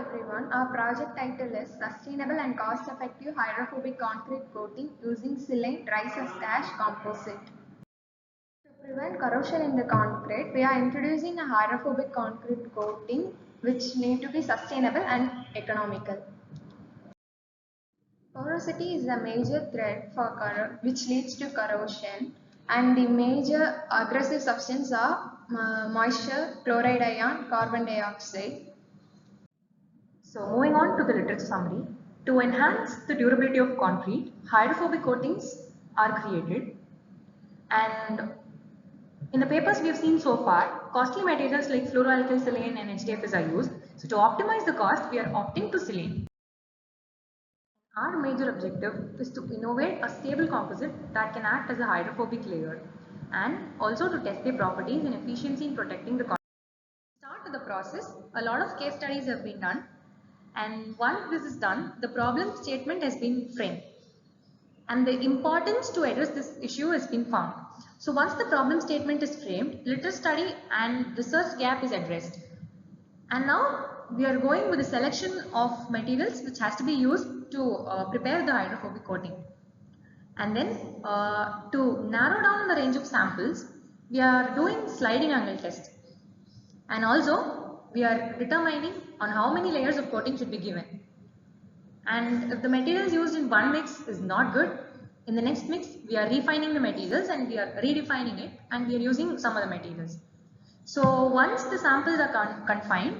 everyone, our project title is Sustainable and Cost-Effective Hydrophobic Concrete Coating Using Silane Rice-Ash Composite. To prevent corrosion in the concrete, we are introducing a hydrophobic concrete coating which need to be sustainable and economical. Porosity is a major threat for which leads to corrosion, and the major aggressive substances are moisture, chloride ion, carbon dioxide. So moving on to the literature summary, to enhance the durability of concrete, hydrophobic coatings are created, and in the papers we have seen so far, costly materials like fluoroalkyl silane and HDFs are used. So to optimize the cost, we are opting to silane. Our major objective is to innovate a stable composite that can act as a hydrophobic layer and also to test their properties and efficiency in protecting the concrete. To start with the process, a lot of case studies have been done, and once this is done, the problem statement has been framed and the importance to address this issue has been found. So once the problem statement is framed, literature study and research gap is addressed. And now we are going with the selection of materials which has to be used to prepare the hydrophobic coating. And then to narrow down the range of samples, we are doing sliding angle test. And also we are determining on how many layers of coating should be given. And if the materials used in one mix is not good, in the next mix we are refining the materials and we are redefining it and we are using some other materials. So once the samples are confined,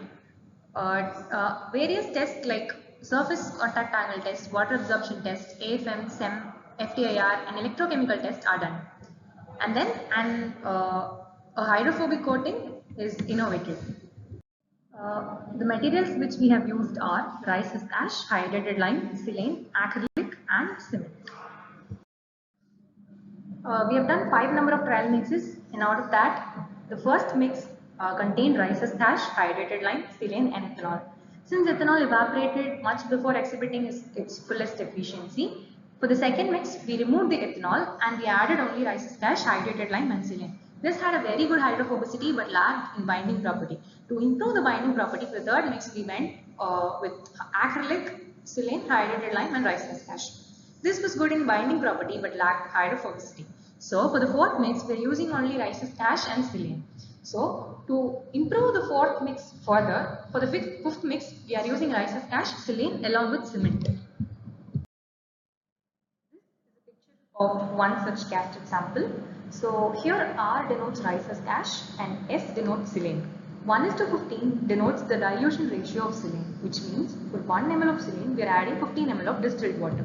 various tests like surface contact angle test, water absorption test, AFM, SEM, FTIR and electrochemical tests are done. And then a hydrophobic coating is innovated. The materials which we have used are rice ash, hydrated lime, silane, acrylic and cement. We have done 5 number of trial mixes, and out of that, the first mix contained rice ash, hydrated lime, silane and ethanol. Since ethanol evaporated much before exhibiting its fullest efficiency, for the second mix, we removed the ethanol and we added only rice ash, hydrated lime and silane. This had a very good hydrophobicity but lacked in binding property. To improve the binding property for the third mix, we went with acrylic, silane, hydrated lime and rice ash. This was good in binding property but lacked hydrophobicity. So for the fourth mix, we are using only rice ash and silane. So to improve the fourth mix further, for the fifth mix, we are using rice ash, silane along with cement. This is a picture of one such casted sample. So here R denotes rice ash and S denotes silane. 1:15 denotes the dilution ratio of silane, which means for 1 ml of silane, we are adding 15 ml of distilled water.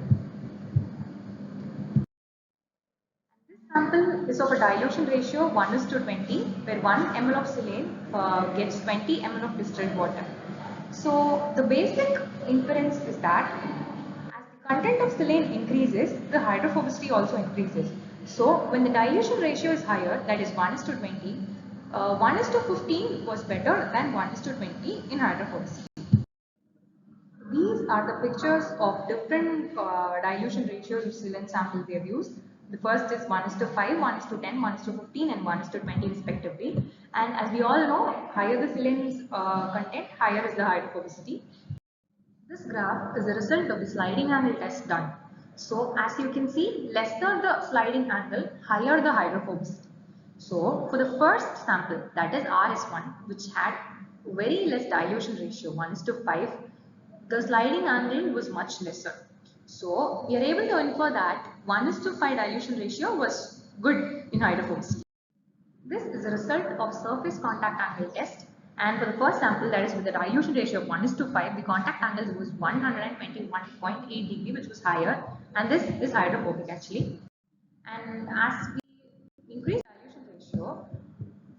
Sample is of a dilution ratio of 1:20, where 1 ml of silane gets 20 ml of distilled water. So the basic inference is that as the content of silane increases, the hydrophobicity also increases. So when the dilution ratio is higher, that is 1:20, 1:15 was better than 1:20 in hydrophobicity. These are the pictures of different dilution ratios of silane sample we have used. The first is 1:5, 1:10, 1:15 and 1:20 respectively. And as we all know, higher the silane's content, higher is the hydrophobicity. This graph is a result of the sliding angle test done. So as you can see, lesser the sliding angle, higher the hydrophobicity. So for the first sample, that is RS1, which had very less dilution ratio, 1:5, the sliding angle was much lesser. So we are able to infer that 1:5 dilution ratio was good in hydrophobicity. This is a result of surface contact angle test, and for the first sample, that is with the dilution ratio of 1:5, the contact angle was 121.8 degree, which was higher, and this is hydrophobic actually. And as we increase dilution ratio,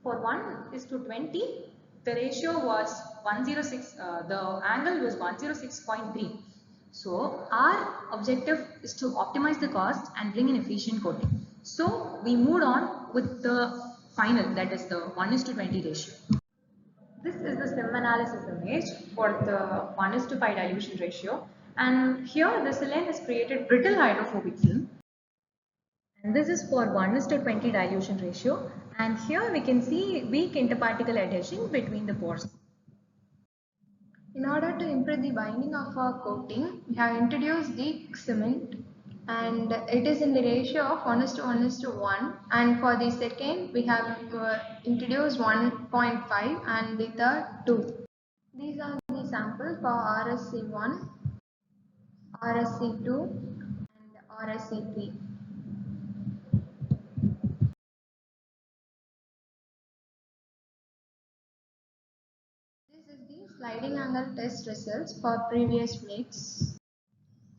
for 1:20, the ratio was 106, the angle was 106.3. So our objective is to optimize the cost and bring an efficient coating. So we moved on with the final, that is the 1:20 ratio. This is the SIM analysis image for the 1:5 dilution ratio, and here the silane has created brittle hydrophobic film. And this is for 1:20 dilution ratio, and here we can see weak interparticle adhesion between the pores. In order to improve the binding of our coating, we have introduced the cement and it is in the ratio of 1 is to 1 is to 1, and for the second we have introduced 1.5 and the third 2. These are the samples for RSC1, RSC2 and RSC3. This is the sliding angle test results for previous weeks.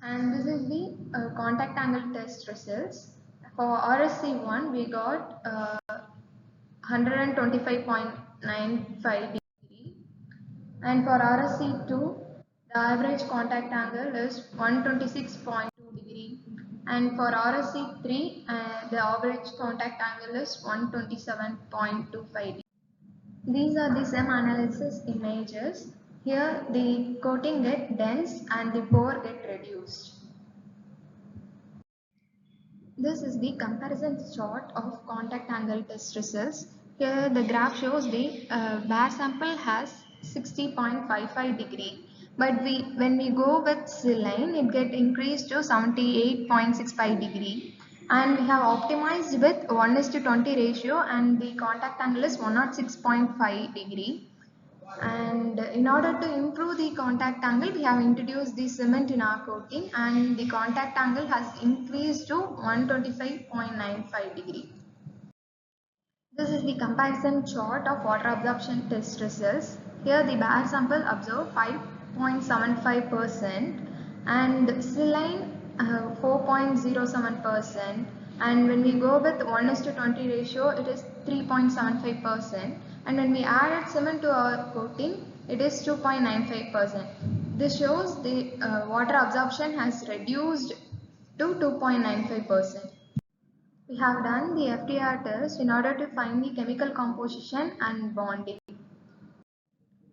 And this is the contact angle test results. For RSC1, we got 125.95 degree, and for RSC2, the average contact angle is 126.2 degree, and for RSC3, the average contact angle is 127.25 degree. These are the SEM analysis images. Here the coating get dense and the pore get reduced. This is the comparison chart of contact angle test results. Here the graph shows the bare sample has 60.55 degree, but when we go with saline it get increased to 78.65 degree, and we have optimized with 1 is to 20 ratio and the contact angle is 106.5 degree. And in order to improve the contact angle, we have introduced the cement in our coating and the contact angle has increased to 125.95 degree. This is the comparison chart of water absorption test results. Here the bare sample observed 5.75% and saline 4.07%, and when we go with 1 is to 20 ratio it is 3.75%, and when we added cement to our coating it is 2.95%. This shows the water absorption has reduced to 2.95%. We have done the FTR test in order to find the chemical composition and bonding.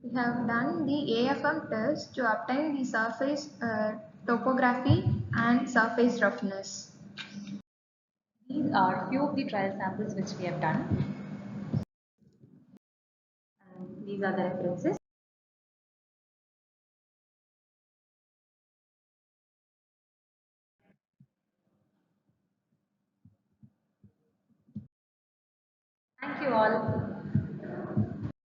We have done the AFM test to obtain the surface topography and surface roughness. These are few of the trial samples which we have done. And these are the references. Thank you all.